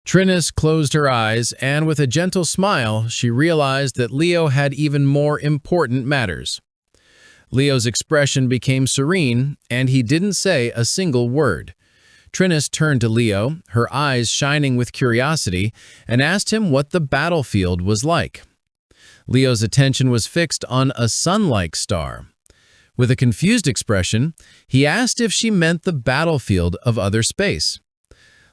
Trinus closed her eyes, and with a gentle smile, she realized that Leo had even more important matters. Leo's expression became serene, and he didn't say a single word. Trinus turned to Leo, her eyes shining with curiosity, and asked him what the battlefield was like. Leo's attention was fixed on a sun-like star. With a confused expression, he asked if she meant the battlefield of other space.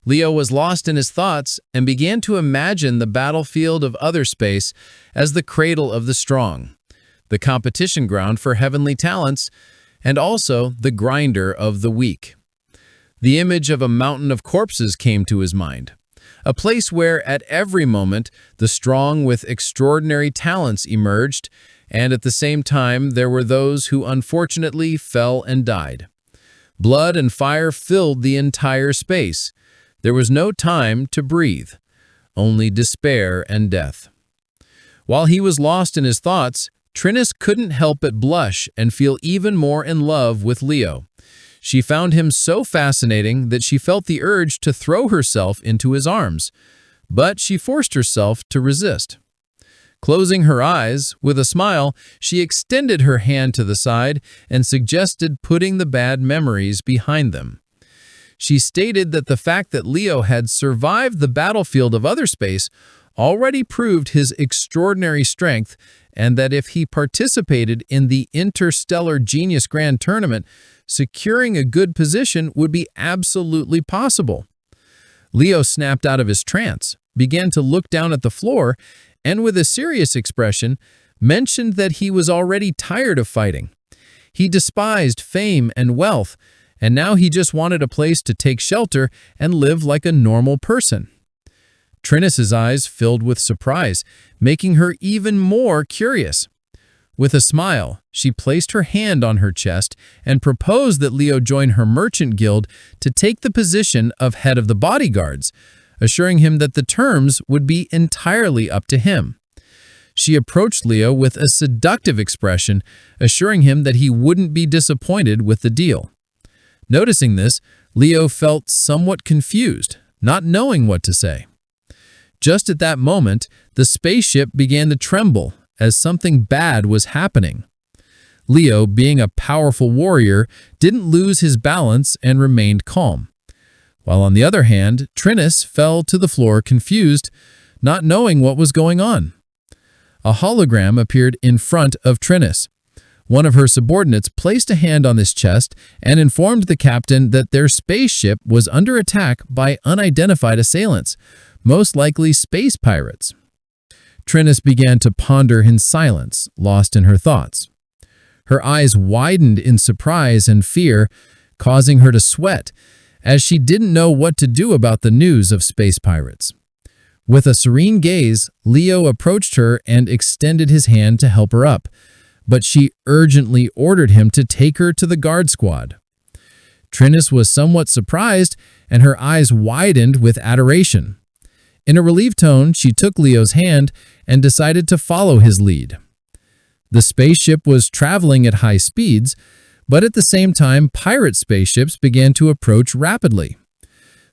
Leo was lost in his thoughts and began to imagine the battlefield of other space as the cradle of the strong, the competition ground for heavenly talents, and also the grinder of the weak. The image of a mountain of corpses came to his mind, a place where at every moment the strong with extraordinary talents emerged, and at the same time there were those who unfortunately fell and died. Blood and fire filled the entire space. There was no time to breathe, only despair and death. While he was lost in his thoughts, Trinus couldn't help but blush and feel even more in love with Leo. She found him so fascinating that she felt the urge to throw herself into his arms, but she forced herself to resist. Closing her eyes, with a smile, she extended her hand to the side and suggested putting the bad memories behind them. She stated that the fact that Leo had survived the battlefield of other space already proved his extraordinary strength, and that if he participated in the Interstellar Genius Grand Tournament, securing a good position would be absolutely possible. Leo snapped out of his trance, began to look down at the floor, and with a serious expression, mentioned that he was already tired of fighting. He despised fame and wealth, and now he just wanted a place to take shelter and live like a normal person. Trinus's eyes filled with surprise, making her even more curious. With a smile, she placed her hand on her chest and proposed that Leo join her merchant guild to take the position of head of the bodyguards, assuring him that the terms would be entirely up to him. She approached Leo with a seductive expression, assuring him that he wouldn't be disappointed with the deal. Noticing this, Leo felt somewhat confused, not knowing what to say. Just at that moment, the spaceship began to tremble as something bad was happening. Leo, being a powerful warrior, didn't lose his balance and remained calm. While on the other hand, Trinus fell to the floor confused, not knowing what was going on. A hologram appeared in front of Trinus. One of her subordinates placed a hand on his chest and informed the captain that their spaceship was under attack by unidentified assailants, most likely space pirates. Trinus began to ponder in silence, lost in her thoughts. Her eyes widened in surprise and fear, causing her to sweat, as she didn't know what to do about the news of space pirates. With a serene gaze, Leo approached her and extended his hand to help her up, but she urgently ordered him to take her to the guard squad. Trinus was somewhat surprised, and her eyes widened with adoration. In a relieved tone, she took Leo's hand and decided to follow his lead. The spaceship was traveling at high speeds, but at the same time, pirate spaceships began to approach rapidly.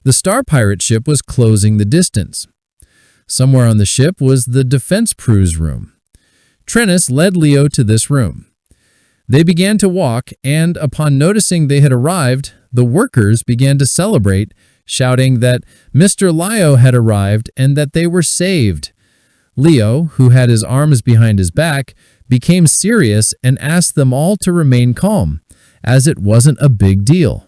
The star pirate ship was closing the distance. Somewhere on the ship was the defense cruise room. Trinus led Leo to this room. They began to walk, and upon noticing they had arrived, the workers began to celebrate, shouting that Mr. Leo had arrived and that they were saved. Leo, who had his arms behind his back, became serious and asked them all to remain calm, as it wasn't a big deal.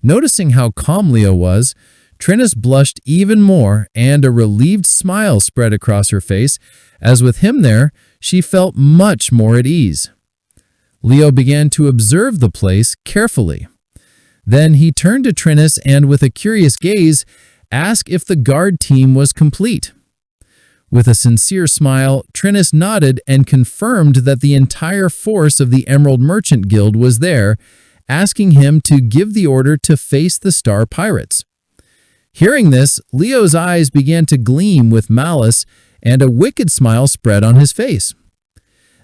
Noticing how calm Leo was, Trinus blushed even more, and a relieved smile spread across her face, as with him there, she felt much more at ease. Leo began to observe the place carefully. Then he turned to Trinus and, with a curious gaze, asked if the guard team was complete. With a sincere smile, Trinus nodded and confirmed that the entire force of the Emerald Merchant Guild was there, asking him to give the order to face the Star Pirates. Hearing this, Leo's eyes began to gleam with malice, and a wicked smile spread on his face.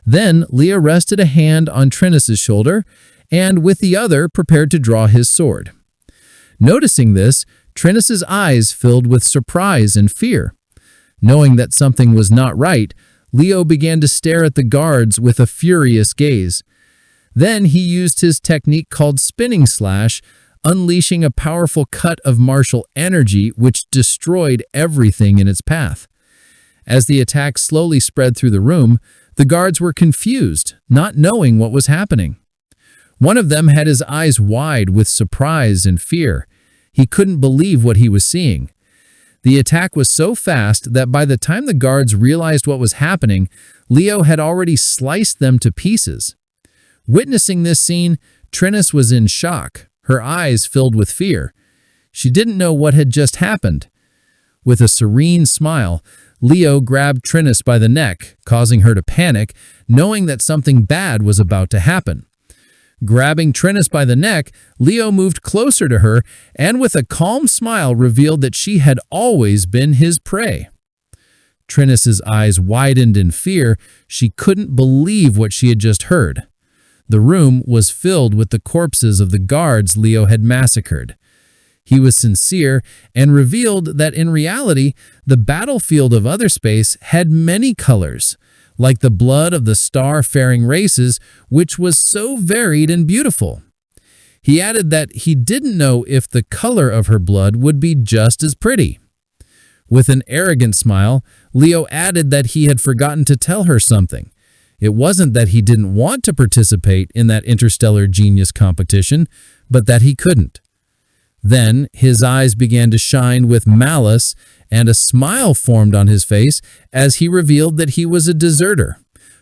Then Leo rested a hand on Trinus's shoulder, and with the other prepared to draw his sword. Noticing this, Trinus's eyes filled with surprise and fear. Knowing that something was not right, Leo began to stare at the guards with a furious gaze. Then he used his technique called spinning slash, unleashing a powerful cut of martial energy which destroyed everything in its path. As the attack slowly spread through the room, the guards were confused, not knowing what was happening. One of them had his eyes wide with surprise and fear. He couldn't believe what he was seeing. The attack was so fast that by the time the guards realized what was happening, Leo had already sliced them to pieces. Witnessing this scene, Trinus was in shock, her eyes filled with fear. She didn't know what had just happened. With a serene smile, Leo grabbed Trinus by the neck, causing her to panic, knowing that something bad was about to happen. Grabbing Trinus by the neck, Leo moved closer to her and with a calm smile revealed that she had always been his prey. Trinus's eyes widened in fear. She couldn't believe what she had just heard. The room was filled with the corpses of the guards Leo had massacred. He was sincere and revealed that in reality, the battlefield of Other Space had many colors, like the blood of the star-faring races, which was so varied and beautiful. He added that he didn't know if the color of her blood would be just as pretty. With an arrogant smile, Leo added that he had forgotten to tell her something. It wasn't that he didn't want to participate in that interstellar genius competition, but that he couldn't. Then his eyes began to shine with malice and a smile formed on his face as he revealed that he was a deserter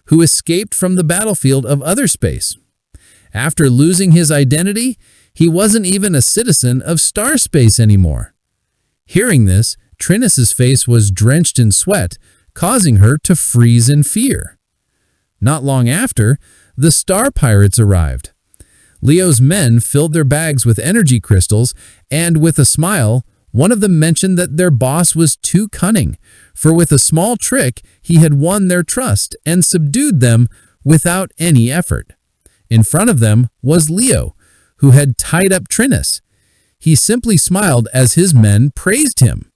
who escaped from the battlefield of Other Space. After losing his identity, he wasn't even a citizen of Star Space anymore. Hearing this, Trinus's face was drenched in sweat, causing her to freeze in fear. Not long after, the Star Pirates arrived. Leo's men filled their bags with energy crystals, and with a smile, one of them mentioned that their boss was too cunning, for with a small trick, he had won their trust and subdued them without any effort. In front of them was Leo, who had tied up Trinus. He simply smiled as his men praised him.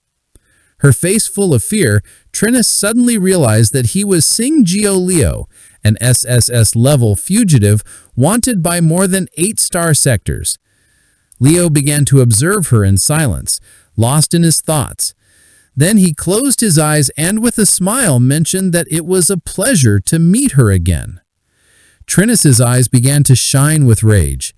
Her face full of fear, Trinus suddenly realized that he was Sing-Geo Leo, an SSS-level fugitive wanted by more than 8 star sectors. Leo began to observe her in silence, lost in his thoughts. Then he closed his eyes and with a smile mentioned that it was a pleasure to meet her again. Trinus's eyes began to shine with rage.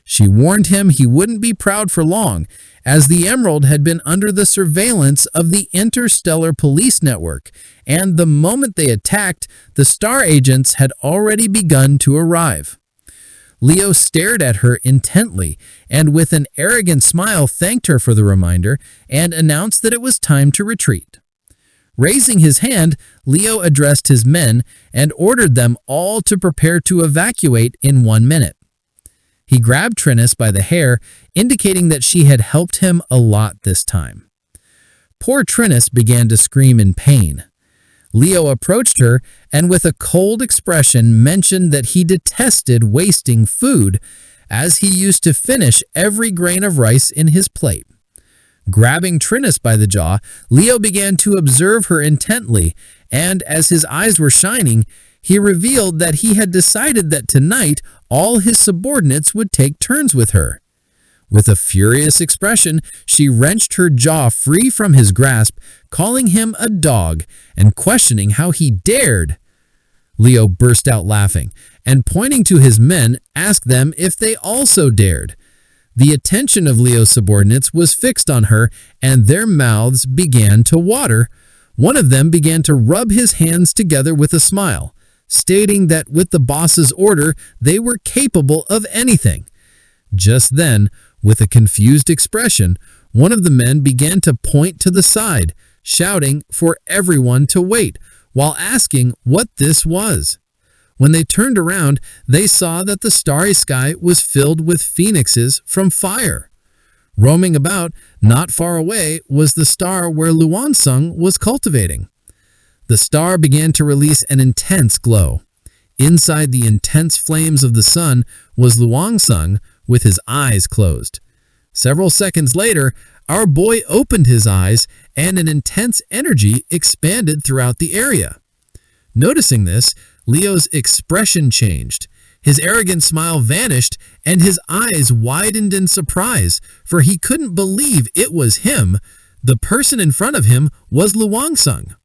She warned him he wouldn't be proud for long, as the Emerald had been under the surveillance of the Interstellar Police Network, and the moment they attacked, the star agents had already begun to arrive. Leo stared at her intently, and with an arrogant smile thanked her for the reminder and announced that it was time to retreat. Raising his hand, Leo addressed his men and ordered them all to prepare to evacuate in 1 minute. He grabbed Trinus by the hair, indicating that she had helped him a lot this time. Poor Trinus began to scream in pain. Leo approached her and with a cold expression mentioned that he detested wasting food, as he used to finish every grain of rice in his plate. Grabbing Trinus by the jaw, Leo began to observe her intently, and as his eyes were shining, he revealed that he had decided that tonight all his subordinates would take turns with her. With a furious expression, she wrenched her jaw free from his grasp, calling him a dog and questioning how he dared. Leo burst out laughing and, pointing to his men, asked them if they also dared. The attention of Leo's subordinates was fixed on her, and their mouths began to water. One of them began to rub his hands together with a smile, stating that with the boss's order, they were capable of anything. Just then, with a confused expression, one of the men began to point to the side, shouting for everyone to wait, while asking what this was. When they turned around, they saw that the starry sky was filled with phoenixes from fire. Roaming about, not far away, was the star where Luansung was cultivating. The star began to release an intense glow. Inside the intense flames of the sun was Luansung with his eyes closed. Several seconds later, our boy opened his eyes and an intense energy expanded throughout the area. Noticing this, Leo's expression changed. His arrogant smile vanished and his eyes widened in surprise, for he couldn't believe it was him. The person in front of him was Luongsung.